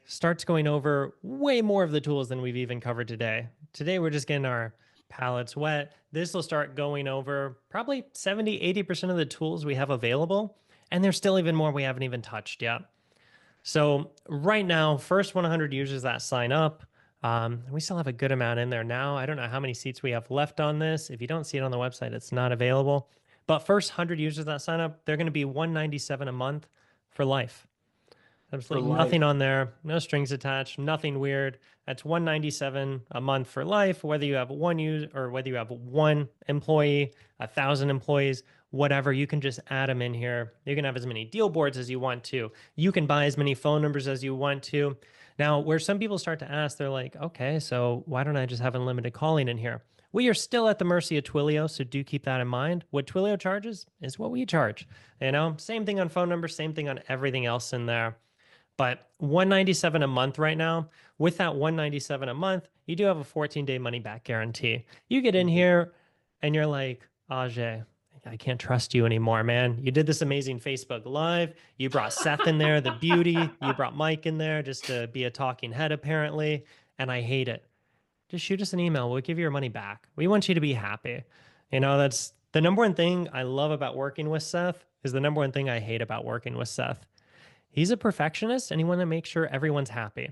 starts going over way more of the tools than we've even covered today. Today, we're just getting our palettes wet. This will start going over probably 70, 80% of the tools we have available. And there's still even more we haven't even touched yet. So right now, first 100 users that sign up, we still have a good amount in there now. I don't know how many seats we have left on this. If you don't see it on the website, it's not available. But first 100 users that sign up, they're going to be $197 a month for life. Absolutely nothing on there, no strings attached, nothing weird. That's $197 a month for life, whether you have one user or whether you have one employee, 1,000 employees, whatever. You can just add them in here. You can have as many deal boards as you want to. You can buy as many phone numbers as you want to. Now, where some people start to ask, they're like, okay, so why don't I just have unlimited calling in here? We are still at the mercy of Twilio, so do keep that in mind. What Twilio charges is what we charge. Same thing on phone numbers, same thing on everything else in there. But $197 a month right now, with that $197 a month, you do have a 14-day money back guarantee. You get in here and you're like, Ajay, I can't trust you anymore, man. You did this amazing Facebook Live. You brought Seth in there, the beauty. You brought Mike in there just to be a talking head, apparently. And I hate it. Just shoot us an email. We'll give you your money back. We want you to be happy. That's the number one thing I love about working with Seth is the number one thing I hate about working with Seth. He's a perfectionist and he wants to make sure everyone's happy.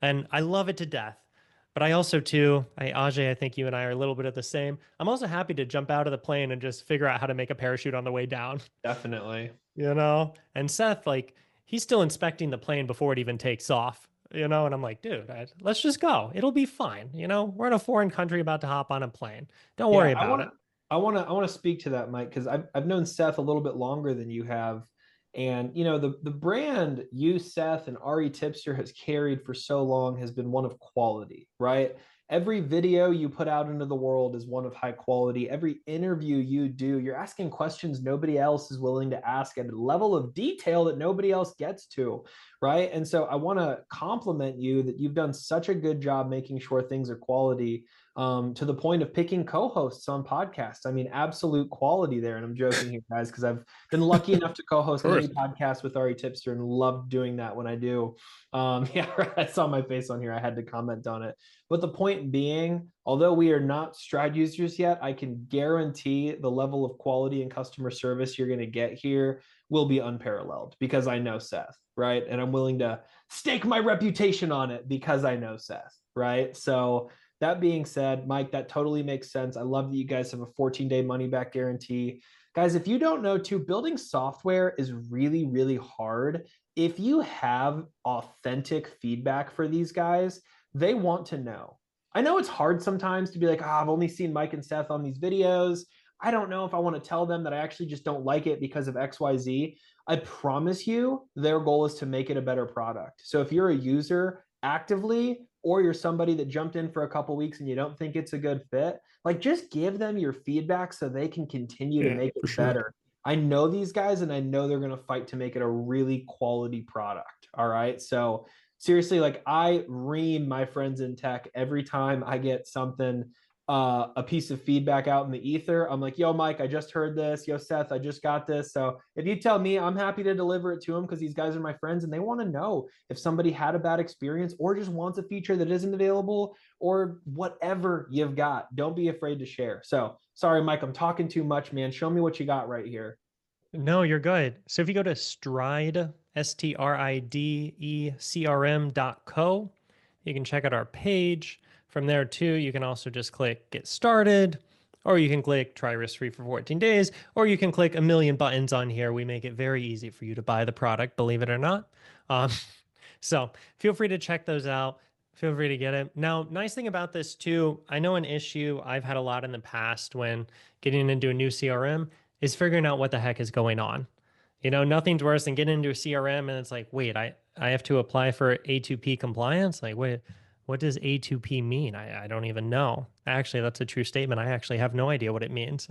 And I love it to death. But I also, too, Ajay, I think you and I are a little bit of the same. I'm also happy to jump out of the plane and just figure out how to make a parachute on the way down. Definitely. And Seth, he's still inspecting the plane before it even takes off, and I'm like, dude, let's just go. It'll be fine. We're in a foreign country about to hop on a plane. Don't worry about it. I want to speak to that, Mike, because I've known Seth a little bit longer than you have. And the brand you, Seth, and Ari Tipster has carried for so long has been one of quality, right? Every video you put out into the world is one of high quality. Every interview you do, you're asking questions nobody else is willing to ask at a level of detail that nobody else gets to, right? And so I want to compliment you that you've done such a good job making sure things are quality, to the point of picking co-hosts on podcasts. I mean, absolute quality there. And I'm joking here, guys, because I've been lucky enough to co-host many podcasts with Ari Tipster and love doing that when I do. Yeah, I saw my face on here. I had to comment on it. But the point being, although we are not Stride users yet, I can guarantee the level of quality and customer service you're going to get here will be unparalleled because I know Seth, right? And I'm willing to stake my reputation on it because I know Seth, right? So that being said, Mike, that totally makes sense. I love that you guys have a 14-day money back guarantee. Guys, if you don't know too, building software is really, really hard. If you have authentic feedback for these guys, they want to know. I know it's hard sometimes to be like, I've only seen Mike and Seth on these videos. I don't know if I want to tell them that I actually just don't like it because of XYZ. I promise you, their goal is to make it a better product. So if you're a user actively, or you're somebody that jumped in for a couple weeks and you don't think it's a good fit, just give them your feedback so they can continue to make it better. I know these guys and I know they're going to fight to make it a really quality product. All right. So seriously, I ream my friends in tech every time I get something, a piece of feedback out in the ether. I'm like, yo, Mike, I just heard this. Yo, Seth, I just got this. So if you tell me, I'm happy to deliver it to them because these guys are my friends and they want to know if somebody had a bad experience or just wants a feature that isn't available or whatever you've got. Don't be afraid to share. So sorry, Mike, I'm talking too much, man. Show me what you got right here. No, you're good. So if you go to Stride, STRIDE, CRM.co, you can check out our page. From there, too, you can also just click Get Started, or you can click try risk-free for 14 days, or you can click a million buttons on here. We make it very easy for you to buy the product, believe it or not. Um, so feel free to check those out. Feel free to get it. Now, nice thing about this too, I know an issue I've had a lot in the past when getting into a new CRM is figuring out what the heck is going on. Nothing's worse than getting into a CRM and it's like, wait, I have to apply for A2P compliance? Like, wait, what does A2P mean? I don't even know. Actually, that's a true statement. I actually have no idea what it means.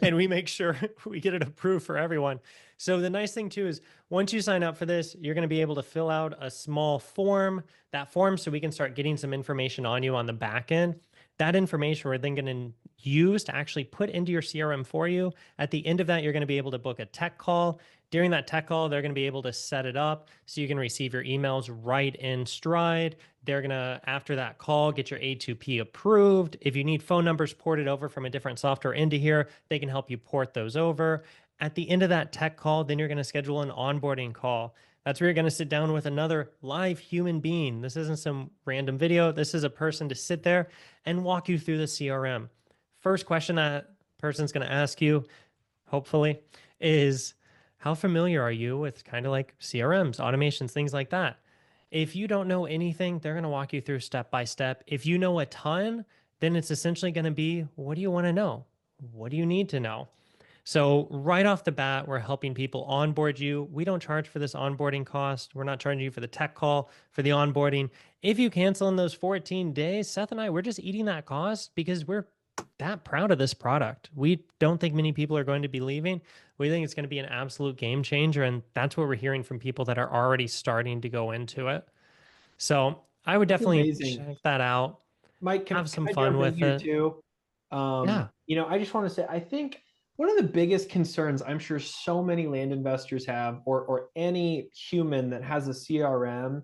And we make sure we get it approved for everyone. So the nice thing too is once you sign up for this, you're going to be able to fill out a small form, so we can start getting some information on you on the back end. That information we're then going to use to actually put into your CRM for you. At the end of that, you're going to be able to book a tech call. During that tech call, they're going to be able to set it up so you can receive your emails right in stride. They're going to, after that call, get your A2P approved. If you need phone numbers ported over from a different software into here, they can help you port those over. At the end of that tech call, then you're going to schedule an onboarding call. That's where you're going to sit down with another live human being. This isn't some random video. This is a person to sit there and walk you through the CRM. First question that person's going to ask you, hopefully, is how familiar are you with kind of like CRMs, automations, things like that? If you don't know anything, they're going to walk you through step by step. If you know a ton, then it's essentially going to be, what do you want to know? What do you need to know? So right off the bat, we're helping people onboard you. We don't charge for this onboarding cost. We're not charging you for the tech call, for the onboarding. If you cancel in those 14 days, Seth and I, we're just eating that cost because we're that proud of this product. We don't think many people are going to be leaving. We think it's going to be an absolute game changer. And that's what we're hearing from people that are already starting to go into it. So I would That's definitely amazing. check that out. Mike, Have some can I fun jump in with here it. too? Yeah. I just want to say, I think one of the biggest concerns I'm sure so many land investors have, or any human that has a CRM,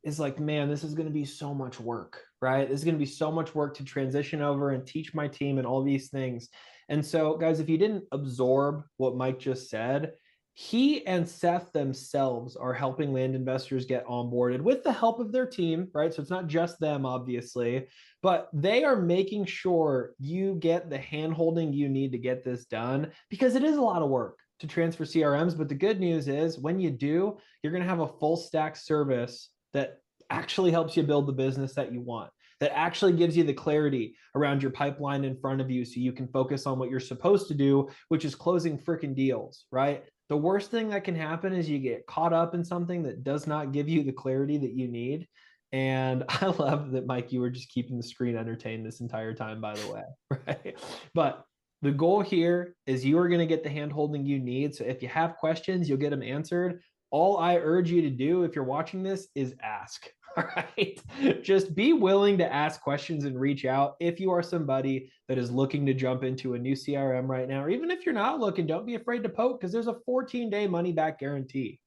is like, man, this is going to be so much work, right? This is going to be so much work to transition over and teach my team and all these things. And so, guys, if you didn't absorb what Mike just said, he and Seth themselves are helping land investors get onboarded with the help of their team, right? So it's not just them, obviously, but they are making sure you get the handholding you need to get this done because it is a lot of work to transfer CRMs. But the good news is when you do, you're going to have a full stack service that actually helps you build the business that you want, that actually gives you the clarity around your pipeline in front of you so you can focus on what you're supposed to do, which is closing freaking deals, right? The worst thing that can happen is you get caught up in something that does not give you the clarity that you need. And I love that, Mike, you were just keeping the screen entertained this entire time, by the way, right? But the goal here is you are going to get the hand holding you need. So if you have questions, you'll get them answered. All I urge you to do if you're watching this is ask. All right. Just be willing to ask questions and reach out if you are somebody that is looking to jump into a new CRM right now, or even if you're not looking, don't be afraid to poke because there's a 14-day money back guarantee,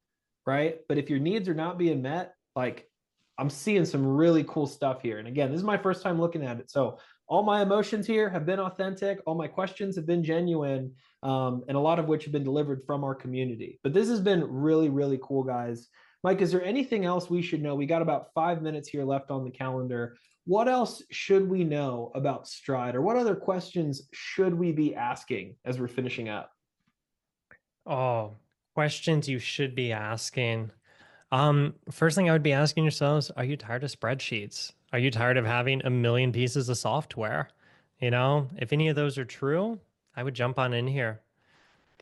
right? But if your needs are not being met, like I'm seeing some really cool stuff here. And again, this is my first time looking at it. So all my emotions here have been authentic. All my questions have been genuine, and a lot of which have been delivered from our community. But this has been really, really cool, guys. Mike, is there anything else we should know? We got about 5 minutes here left on the calendar. What else should we know about Stride, or what other questions should we be asking as we're finishing up? Oh, questions you should be asking. First thing I would be asking yourselves, are you tired of spreadsheets? Are you tired of having a million pieces of software? If any of those are true, I would jump on in here.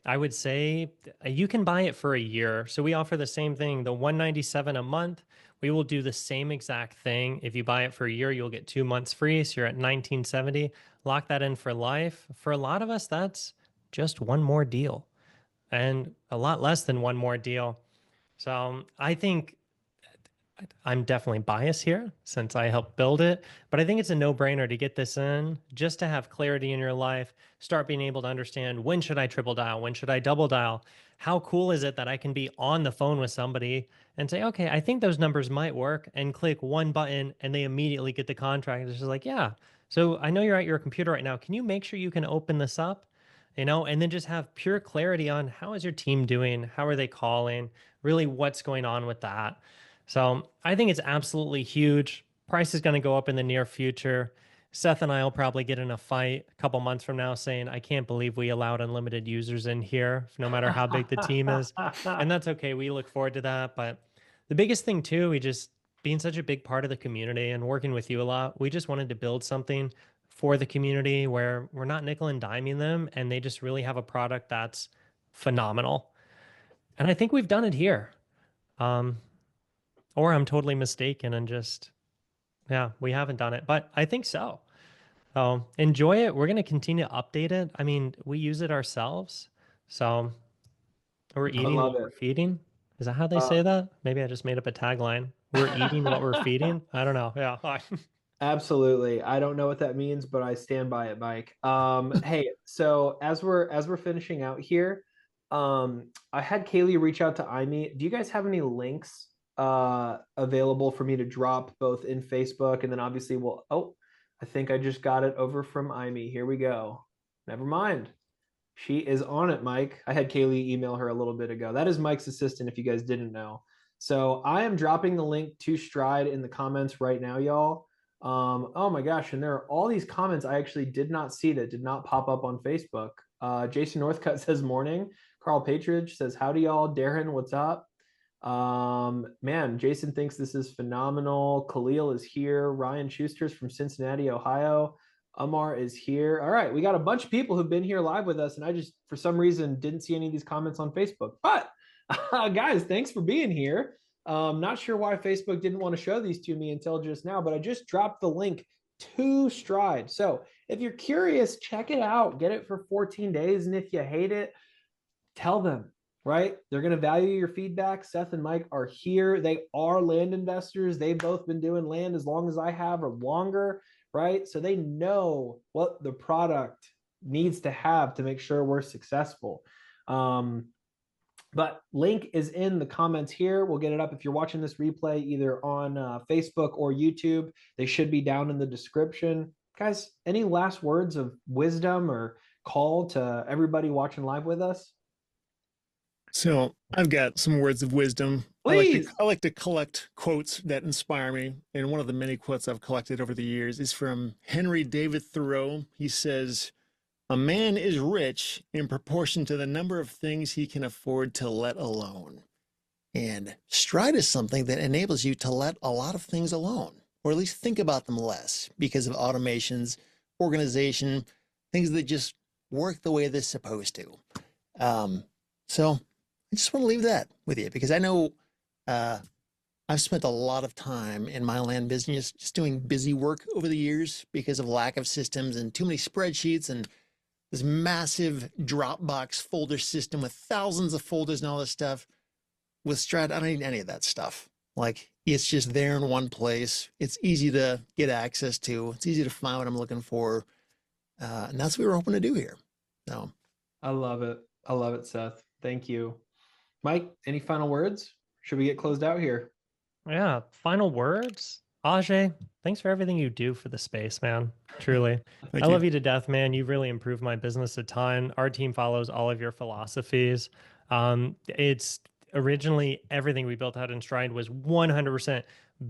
I would say you can buy it for a year. So we offer the same thing, the 197 a month. We will do the same exact thing. If you buy it for a year, you'll get 2 months free. So you're at 1970. Lock that in for life. For a lot of us, that's just one more deal and a lot less than one more deal. So I think I'm definitely biased here since I helped build it, but I think it's a no-brainer to get this in just to have clarity in your life, start being able to understand when should I triple dial, when should I double dial? How cool is it that I can be on the phone with somebody and say, okay, I think those numbers might work, and click one button and they immediately get the contract. It's just like, yeah. So I know you're at your computer right now. Can you make sure you can open this up? And then just have pure clarity on how is your team doing? How are they calling? Really, what's going on with that? So I think it's absolutely huge. Price is going to go up in the near future. Seth and I will probably get in a fight a couple months from now saying, I can't believe we allowed unlimited users in here, no matter how big the team is. And that's okay. We look forward to that. But the biggest thing too, we just being such a big part of the community and working with you a lot, we just wanted to build something for the community where we're not nickel and diming them and they just really have a product that's phenomenal. And I think we've done it here. Um, or I'm totally mistaken and just, yeah, we haven't done it, but I think so. So enjoy it. We're going to continue to update it. I mean, we use it ourselves. So we're I eating love what it. we're feeding. Is that how they Uh, say that? Maybe I just made up a tagline. We're eating what we're feeding. I don't know. Yeah. Absolutely. I don't know what that means, but I stand by it, Mike. Hey, so as we're finishing out here, I had Kaylee reach out to IME. Do you guys have any links available for me to drop both in Facebook and then obviously I think I just got it over from IME. Here we go. Never mind. She is on it, Mike. I had Kaylee email her a little bit ago. That is Mike's assistant, if you guys didn't know. So I am dropping the link to Stride in the comments right now, y'all. Oh my gosh, and there are all these comments I actually did not see that did not pop up on Facebook. Jason Northcutt says morning. Carl Patridge says howdy, y'all. Darren, what's up? Man, Jason thinks this is phenomenal. Khalil is here. Ryan Schuster's from Cincinnati, Ohio. Amar is here. All right, we got a bunch of people who've been here live with us, and I just, for some reason, didn't see any of these comments on Facebook. But guys, thanks for being here. Not sure why Facebook didn't want to show these to me until just now, but I just dropped the link to Stride. So if you're curious, check it out. Get it for 14 days, and if you hate it, tell them, right? They're going to value your feedback. Seth and Mike are here. They are land investors. They've both been doing land as long as I have or longer, right? So they know what the product needs to have to make sure we're successful. But link is in the comments here. We'll get it up if you're watching this replay either on Facebook or YouTube. They should be down in the description. Guys, any last words of wisdom or call to everybody watching live with us? So I've got some words of wisdom. Please. I like to collect quotes that inspire me. And one of the many quotes I've collected over the years is from Henry David Thoreau. He says, "A man is rich in proportion to the number of things he can afford to let alone." And Stride is something that enables you to let a lot of things alone, or at least think about them less because of automations, organization, things that just work the way they're supposed to. So I just want to leave that with you because I know I've spent a lot of time in my land business just doing busy work over the years because of lack of systems and too many spreadsheets and this massive Dropbox folder system with thousands of folders and all this stuff. With Stride, I don't need any of that stuff. Like, it's just there in one place. It's easy to get access to. It's easy to find what I'm looking for. And that's what we're hoping to do here. So I love it. I love it, Seth. Thank you. Mike, any final words? Should we get closed out here? Yeah. Final words. Ajay, thanks for everything you do for the space, man. Truly. thank I you. love you to death, man. You've really improved my business a ton. Our team follows all of your philosophies. It's originally everything we built out in Stride was 100%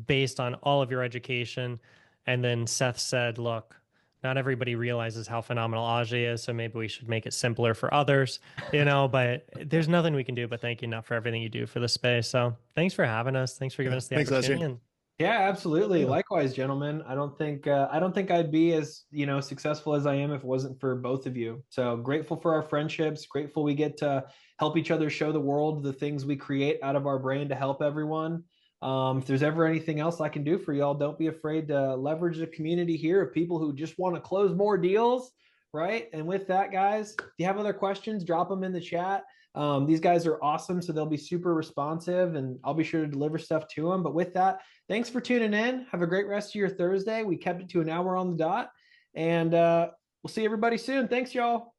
based on all of your education. And then Seth said, look, not everybody realizes how phenomenal Ajay is, so maybe we should make it simpler for others, but there's nothing we can do but thank you enough for everything you do for the space. So thanks for having us. Thanks for giving us the Thanks, opportunity. Ajay. Yeah, absolutely. Yeah. Likewise, gentlemen. I don't think I'd be as, successful as I am if it wasn't for both of you. So grateful for our friendships, grateful we get to help each other show the world the things we create out of our brain to help everyone. If there's ever anything else I can do for y'all, don't be afraid to leverage the community here of people who just want to close more deals, right? And with that, guys, if you have other questions, drop them in the chat. These guys are awesome, so they'll be super responsive, and I'll be sure to deliver stuff to them. But with that, thanks for tuning in. Have a great rest of your Thursday. We kept it to an hour on the dot, and we'll see everybody soon. Thanks, y'all.